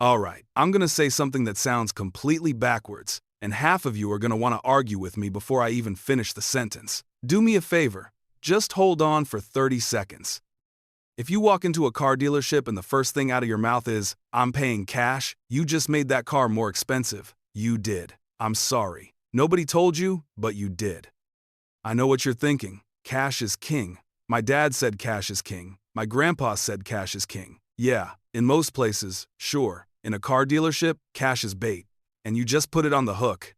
Alright, I'm gonna say something that sounds completely backwards, and half of you are gonna want to argue with me before I even finish the sentence. Do me a favor, just hold on for 30 seconds. If you walk into a car dealership and the first thing out of your mouth is, "I'm paying cash," you just made that car more expensive. You did. I'm sorry. Nobody told you, but you did. I know what you're thinking. Cash is king. My dad said cash is king. My grandpa said cash is king. Yeah, in most places, sure. In a car dealership, cash is bait. And you just put it on the hook.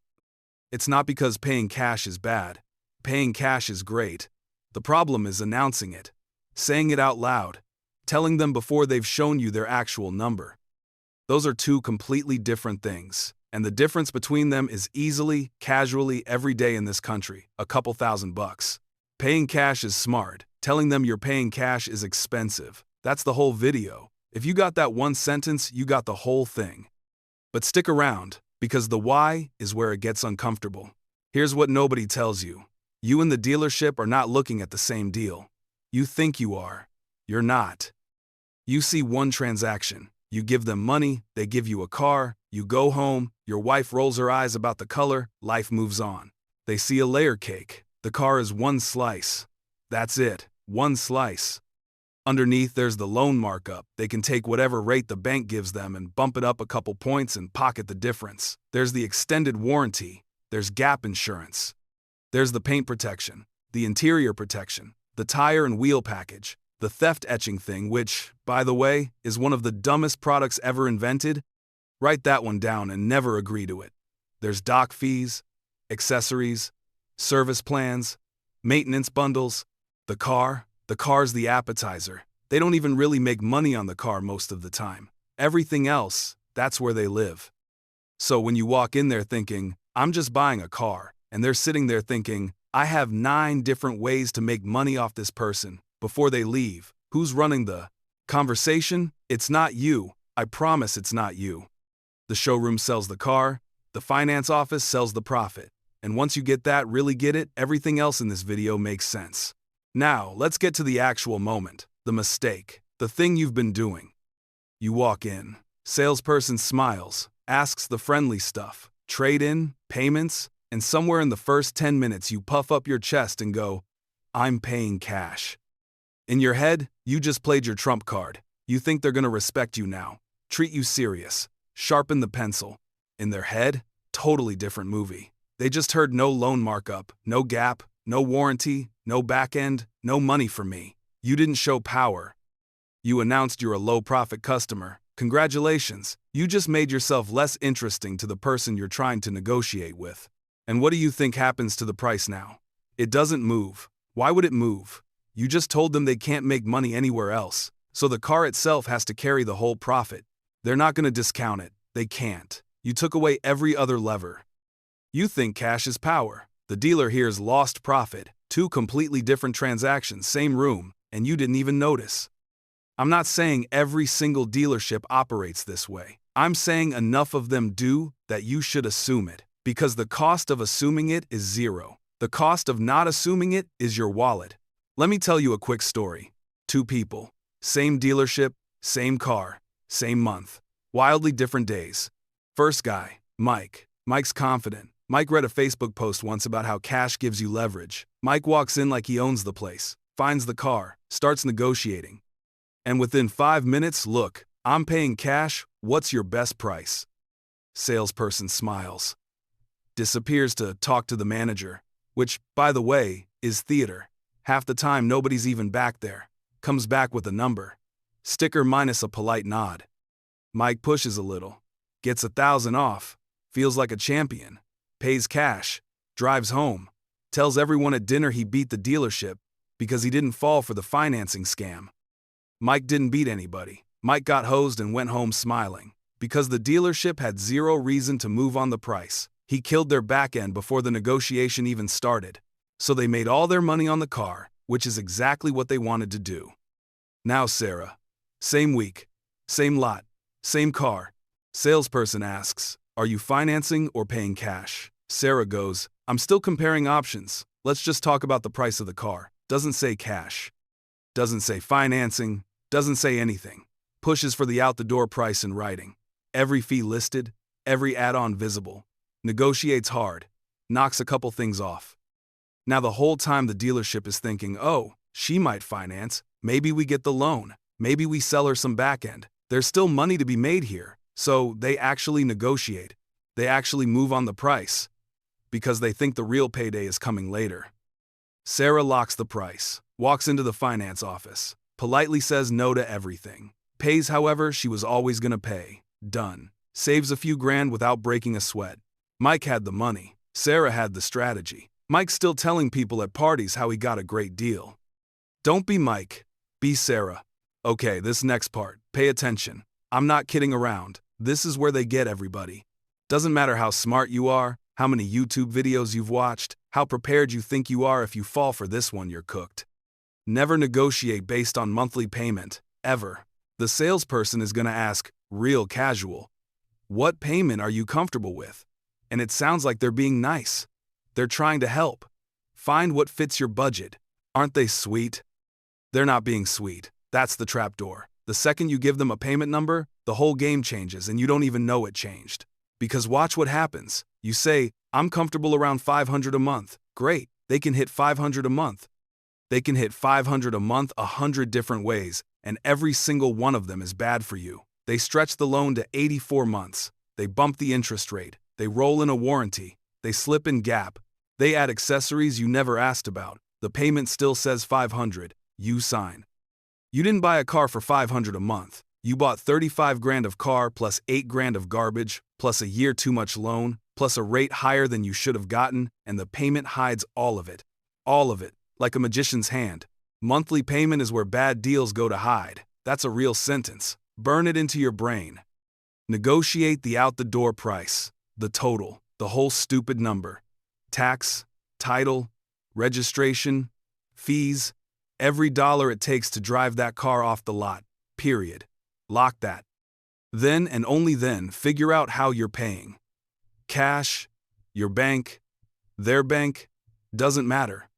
It's not because paying cash is bad. Paying cash is great. The problem is announcing it. Saying it out loud. Telling them before they've shown you their actual number. Those are two completely different things. And the difference between them is easily, casually, every day in this country, a couple $1,000. Paying cash is smart. Telling them you're paying cash is expensive. That's the whole video. If you got that one sentence, you got the whole thing. But stick around, because the why is where it gets uncomfortable. Here's what nobody tells you. You and the dealership are not looking at the same deal. You think you are. You're not. You see one transaction. You give them money, they give you a car, you go home, your wife rolls her eyes about the color, life moves on. They see a layer cake. The car is one slice. That's it, one slice. Underneath there's the loan markup. They can take whatever rate the bank gives them and bump it up a couple points and pocket the difference. There's the extended warranty. There's gap insurance. There's the paint protection, the interior protection, the tire and wheel package, the theft etching thing, which, by the way, is one of the dumbest products ever invented. Write that one down and never agree to it. There's doc fees, accessories, service plans, maintenance bundles. The car's the appetizer. They don't even really make money on the car most of the time. Everything else, that's where they live. So when you walk in there thinking, "I'm just buying a car," and they're sitting there thinking, "I have 9 different ways to make money off this person," before they leave, who's running the conversation? It's not you. I promise it's not you. The showroom sells the car, the finance office sells the profit. And once you get that, really get it, everything else in this video makes sense. Now, let's get to the actual moment, the mistake, the thing you've been doing. You walk in, salesperson smiles, asks the friendly stuff, trade-in, payments, and somewhere in the first 10 minutes you puff up your chest and go, "I'm paying cash." In your head, you just played your trump card. You think they're gonna respect you now, treat you serious, sharpen the pencil. In their head, totally different movie. They just heard no loan markup, no gap, no warranty, no back end, no money for me. You didn't show power. You announced you're a low-profit customer. Congratulations, you just made yourself less interesting to the person you're trying to negotiate with. And what do you think happens to the price now? It doesn't move. Why would it move? You just told them they can't make money anywhere else, so the car itself has to carry the whole profit. They're not going to discount it. They can't. You took away every other lever. You think cash is power. The dealer hears lost profit, 2 completely different transactions, same room, and you didn't even notice. I'm not saying every single dealership operates this way. I'm saying enough of them do that you should assume it, because the cost of assuming it is 0. The cost of not assuming it is your wallet. Let me tell you a quick story. 2 people, same dealership, same car, same month, wildly different days. First guy, Mike. Mike's confident. Mike read a Facebook post once about how cash gives you leverage. Mike walks in like he owns the place, finds the car, starts negotiating. And within 5 minutes, "Look, I'm paying cash, what's your best price?" Salesperson smiles. Disappears to talk to the manager, which, by the way, is theater. Half the time nobody's even back there. Comes back with a number. Sticker minus a polite nod. Mike pushes a little. Gets 1,000 off. Feels like a champion. Pays cash. Drives home. Tells everyone at dinner he beat the dealership because he didn't fall for the financing scam. Mike didn't beat anybody. Mike got hosed and went home smiling. Because the dealership had 0 reason to move on the price. He killed their back end before the negotiation even started. So they made all their money on the car, which is exactly what they wanted to do. Now Sarah. Same week. Same lot. Same car. Salesperson asks, "Are you financing or paying cash?" Sarah goes, "I'm still comparing options. Let's just talk about the price of the car." Doesn't say cash. Doesn't say financing. Doesn't say anything. Pushes for the out-the-door price in writing. Every fee listed, every add-on visible. Negotiates hard, knocks a couple things off. Now the whole time the dealership is thinking, oh, she might finance, maybe we get the loan, maybe we sell her some back end. There's still money to be made here, so they actually negotiate. They actually move on the price, because they think the real payday is coming later. Sarah locks the price, walks into the finance office, politely says no to everything. Pays however she was always gonna pay. Done. Saves a few grand without breaking a sweat. Mike had the money. Sarah had the strategy. Mike's still telling people at parties how he got a great deal. Don't be Mike. Be Sarah. Okay, this next part. Pay attention. I'm not kidding around. This is where they get everybody. Doesn't matter how smart you are, how many YouTube videos you've watched, how prepared you think you are. If you fall for this one, you're cooked. Never negotiate based on monthly payment, ever. The salesperson is gonna ask, real casual, what payment are you comfortable with? And it sounds like they're being nice. They're trying to help. Find what fits your budget. Aren't they sweet? They're not being sweet. That's the trapdoor. The second you give them a payment number, the whole game changes and you don't even know it changed. Because watch what happens. You say, I'm comfortable around $500 a month. Great, they can hit $500 a month. They can hit $500 a month 100 different ways, and every single one of them is bad for you. They stretch the loan to 84 months. They bump the interest rate. They roll in a warranty. They slip in gap. They add accessories you never asked about. The payment still says $500. You sign. You didn't buy a car for $500 a month. You bought 35 grand of car plus 8 grand of garbage, plus a year too much loan, plus a rate higher than you should have gotten, and the payment hides all of it. All of it, like a magician's hand. Monthly payment is where bad deals go to hide. That's a real sentence. Burn it into your brain. Negotiate the out-the-door price, the total, the whole stupid number. Tax, title, registration, fees, every dollar it takes to drive that car off the lot, period. Lock that. Then and only then figure out how you're paying. Cash, your bank, their bank, doesn't matter.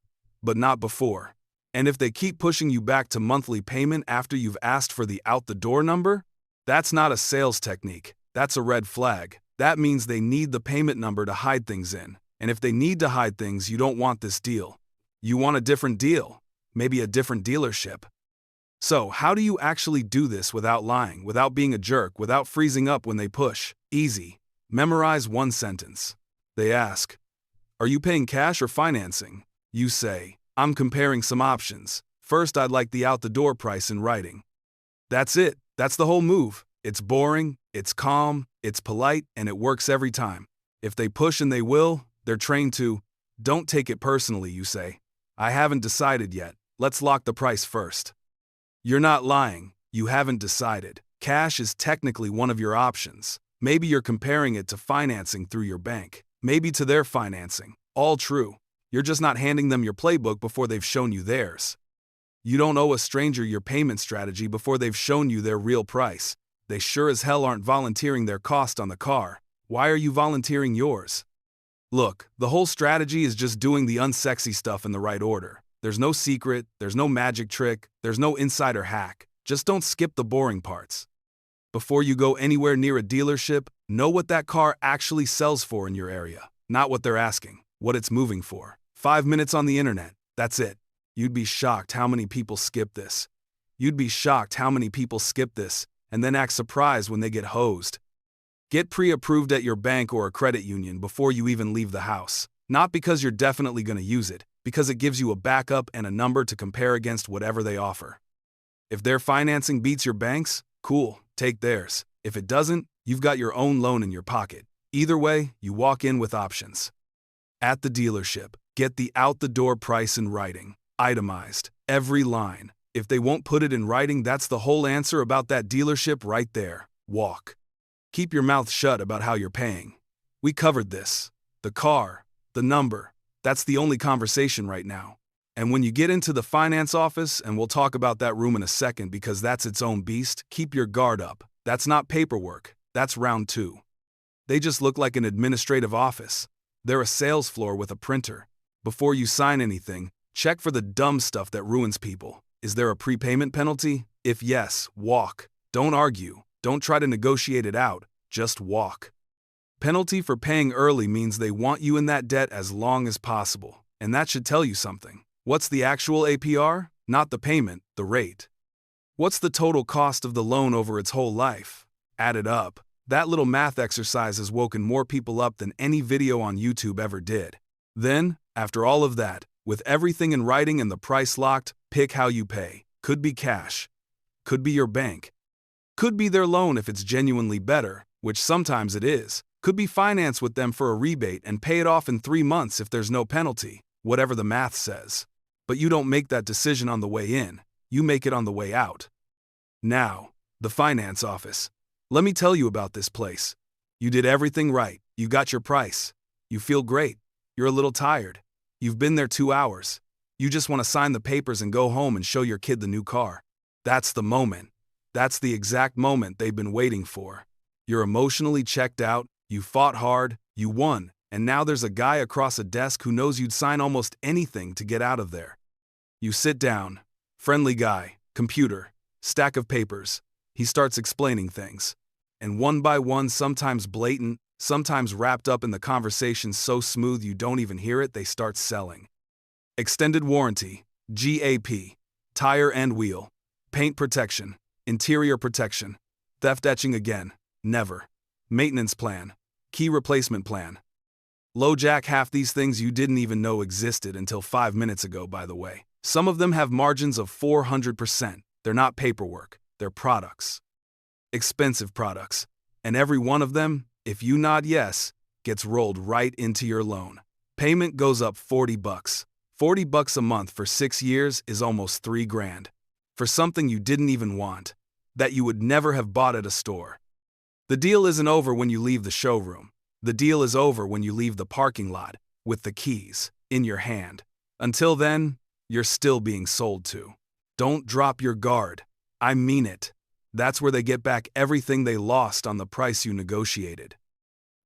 But not before. And if they keep pushing you back to monthly payment after you've asked for the out-the-door number, that's not a sales technique. That's a red flag. That means they need the payment number to hide things in. And if they need to hide things, you don't want this deal. You want a different deal. Maybe a different dealership. So, how do you actually do this without lying, without being a jerk, without freezing up when they push? Easy. Memorize one sentence. They ask, are you paying cash or financing? You say, I'm comparing some options. First, I'd like the out-the-door price in writing. That's it. That's the whole move. It's boring, it's calm, it's polite, and it works every time. If they push, and they will, they're trained to. Don't take it personally, you say. I haven't decided yet. Let's lock the price first. You're not lying. You haven't decided. Cash is technically one of your options. Maybe you're comparing it to financing through your bank. Maybe to their financing. All true. You're just not handing them your playbook before they've shown you theirs. You don't owe a stranger your payment strategy before they've shown you their real price. They sure as hell aren't volunteering their cost on the car. Why are you volunteering yours? Look, the whole strategy is just doing the unsexy stuff in the right order. There's no secret, there's no magic trick, there's no insider hack. Just don't skip the boring parts. Before you go anywhere near a dealership, know what that car actually sells for in your area. Not what they're asking, what it's moving for. 5 minutes on the internet, that's it. You'd be shocked how many people skip this. You'd be shocked how many people skip this and then act surprised when they get hosed. Get pre-approved at your bank or a credit union before you even leave the house. Not because you're definitely going to use it, because it gives you a backup and a number to compare against whatever they offer. If their financing beats your bank's, cool, take theirs. If it doesn't, you've got your own loan in your pocket. Either way, you walk in with options. At the dealership, get the out-the-door price in writing, itemized, every line. If they won't put it in writing, that's the whole answer about that dealership right there. Walk. Keep your mouth shut about how you're paying. We covered this. The car, the number, that's the only conversation right now. And when you get into the finance office, and we'll talk about that room in a second because that's its own beast, keep your guard up. That's not paperwork. That's round 2. They just look like an administrative office. They're a sales floor with a printer. Before you sign anything, check for the dumb stuff that ruins people. Is there a prepayment penalty? If yes, walk. Don't argue. Don't try to negotiate it out. just walk. Penalty for paying early means they want you in that debt as long as possible, and that should tell you something. What's the actual APR? Not the payment, the rate. What's the total cost of the loan over its whole life? Add it up. That little math exercise has woken more people up than any video on YouTube ever did. Then, after all of that, with everything in writing and the price locked, pick how you pay. Could be cash. Could be your bank. Could be their loan if it's genuinely better, which sometimes it is. Could be finance with them for a rebate and pay it off in 3 months if there's no penalty, whatever the math says. But you don't make that decision on the way in, you make it on the way out. Now, the finance office. Let me tell you about this place. You did everything right, you got your price. You feel great, you're a little tired. You've been there 2 hours. You just want to sign the papers and go home and show your kid the new car. That's the moment. That's the exact moment they've been waiting for. You're emotionally checked out, you fought hard, you won, and now there's a guy across a desk who knows you'd sign almost anything to get out of there. You sit down. Friendly guy, computer, stack of papers. He starts explaining things. And one by one, sometimes blatant, sometimes wrapped up in the conversation so smooth you don't even hear it, they start selling. Extended warranty, GAP, tire and wheel, paint protection, interior protection, theft etching again, never. Maintenance plan, key replacement plan. LoJack, half these things you didn't even know existed until 5 minutes ago, by the way. Some of them have margins of 400%. They're not paperwork, they're products. Expensive products. And every one of them, if you nod yes, gets rolled right into your loan. Payment goes up $40. $40 a month for 6 years is almost $3,000. For something you didn't even want, that you would never have bought at a store. The deal isn't over when you leave the showroom. The deal is over when you leave the parking lot, with the keys, in your hand. Until then, you're still being sold to. Don't drop your guard. I mean it. That's where they get back everything they lost on the price you negotiated.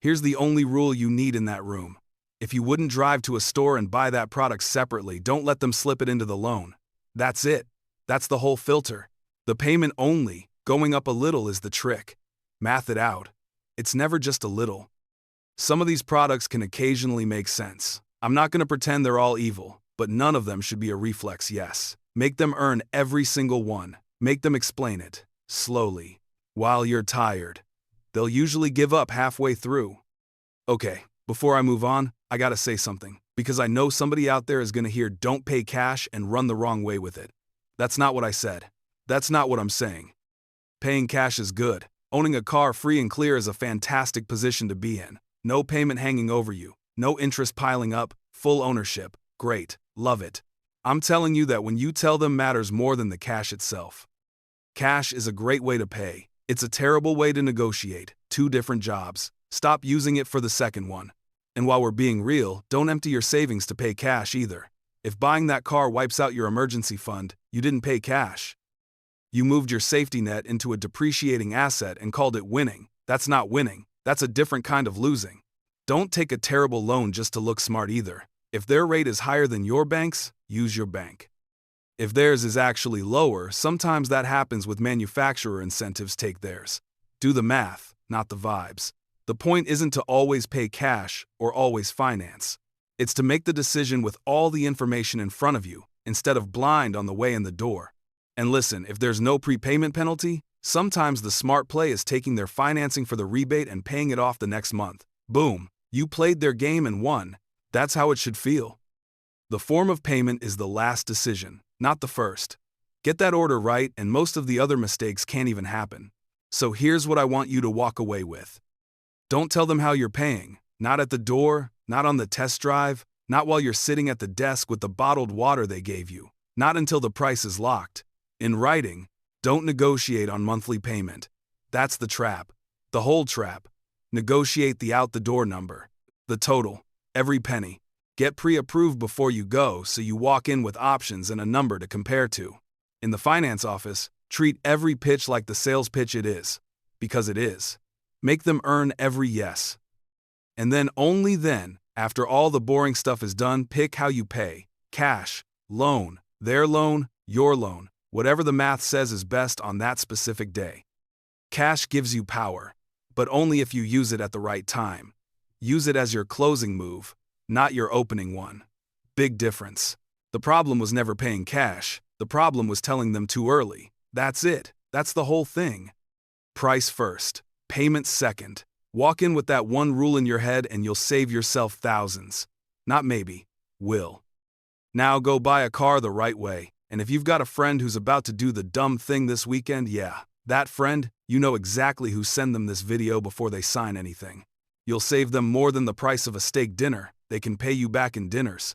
Here's the only rule you need in that room. If you wouldn't drive to a store and buy that product separately, don't let them slip it into the loan. That's it. That's the whole filter. The payment only, going up a little, is the trick. Math it out. It's never just a little. Some of these products can occasionally make sense. I'm not going to pretend they're all evil, but none of them should be a reflex yes. Make them earn every single one. Make them explain it, slowly, while you're tired. They'll usually give up halfway through. Okay, before I move on, I gotta say something, because I know somebody out there is gonna hear "don't pay cash" and run the wrong way with it. That's not what I said. That's not what I'm saying. Paying cash is good. Owning a car free and clear is a fantastic position to be in. No payment hanging over you, no interest piling up, full ownership. Great, love it. I'm telling you that when you tell them matters more than the cash itself. Cash is a great way to pay. It's a terrible way to negotiate. 2 different jobs. Stop using it for the second one. And while we're being real, don't empty your savings to pay cash either. If buying that car wipes out your emergency fund, you didn't pay cash. You moved your safety net into a depreciating asset and called it winning. That's not winning. That's a different kind of losing. Don't take a terrible loan just to look smart either. If their rate is higher than your bank's, use your bank. If theirs is actually lower, sometimes that happens with manufacturer incentives, take theirs. Do the math, not the vibes. The point isn't to always pay cash or always finance. It's to make the decision with all the information in front of you, instead of blind on the way in the door. And listen, if there's no prepayment penalty, sometimes the smart play is taking their financing for the rebate and paying it off the next month. Boom, you played their game and won. That's how it should feel. The form of payment is the last decision, not the first. Get that order right and most of the other mistakes can't even happen. So here's what I want you to walk away with. Don't tell them how you're paying, not at the door, not on the test drive, not while you're sitting at the desk with the bottled water they gave you, not until the price is locked. In writing, don't negotiate on monthly payment. That's the trap, the whole trap. Negotiate the out-the-door number, the total, every penny. Get pre-approved before you go so you walk in with options and a number to compare to. In the finance office, treat every pitch like the sales pitch it is, because it is. Make them earn every yes. And then, only then, after all the boring stuff is done, pick how you pay. Cash, loan, their loan, your loan, whatever the math says is best on that specific day. Cash gives you power. but only if you use it at the right time. Use it as your closing move, not your opening one. Big difference. The problem was never paying cash. The problem was telling them too early. That's it. That's the whole thing. Price first, payment second. Walk in with that one rule in your head and you'll save yourself thousands. Not maybe, will. Now go buy a car the right way. And if you've got a friend who's about to do the dumb thing this weekend, yeah, that friend, you know exactly who send them this video before they sign anything. You'll save them more than the price of a steak dinner. They can pay you back in dinners.